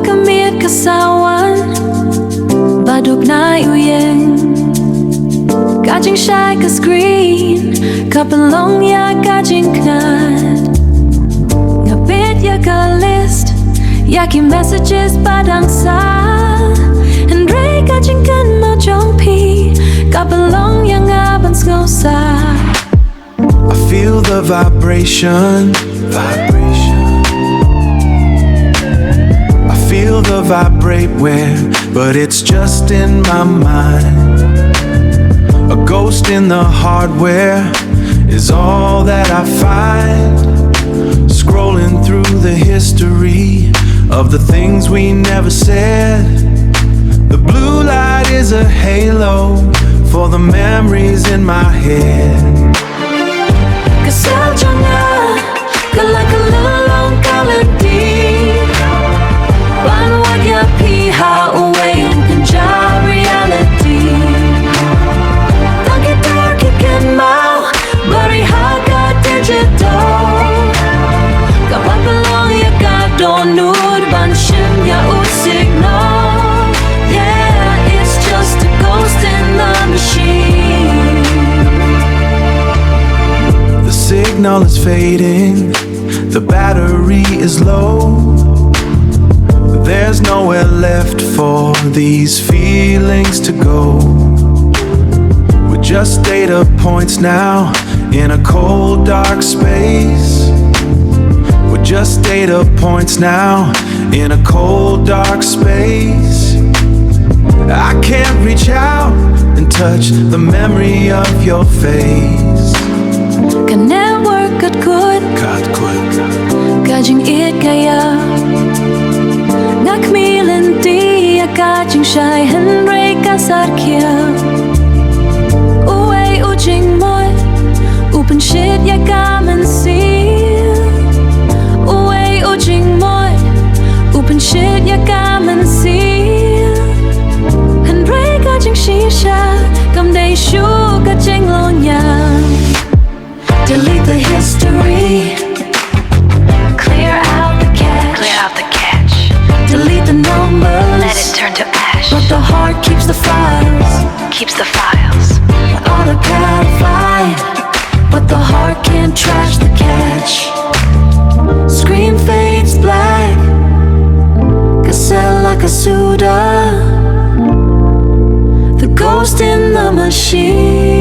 Makamit kasawan Badup na uyeng Kajing shy ka screen Kapalong ya kajing knat Ngapit ya ka list Yaki messages padang sa Andre kajing kan ma jong pi Kapalong ya ngaban sa I feel the vibration I feel the vibrate where, but it's just in my mind. A ghost in the hardware is all that I find. Scrolling through the history of the things we never said. The blue light is a halo for the memories in my head. Kasal jangan kalak-kalong kaladi One ya piha away and ja reality Taki dark again mau Bari haga digital Kapapalong ya ka donut Banshim ya signal Yeah, it's just a ghost in the machine The signal is fading, the battery is low. There's nowhere left for these feelings to go. We're just data points now in a cold dark space. We're just data points now in a cold dark space. I can't reach out and touch the memory of your face. Can network got good Kajing it kaya Ngakmilan di Kajing shy Henry kasarkia Uwe ujing moy Open shit ya gamen seal Uwe ujing moy Open shit ya gamen seal Henry kajing shisha Kam day shu kajing lonya Delete the history Clear out the cache. Delete the numbers Let it turn to ash. But the heart keeps the files Keeps the files. Auto-codified But the heart can't trash the cache Screen fades black Casella Kasuda The ghost in the machine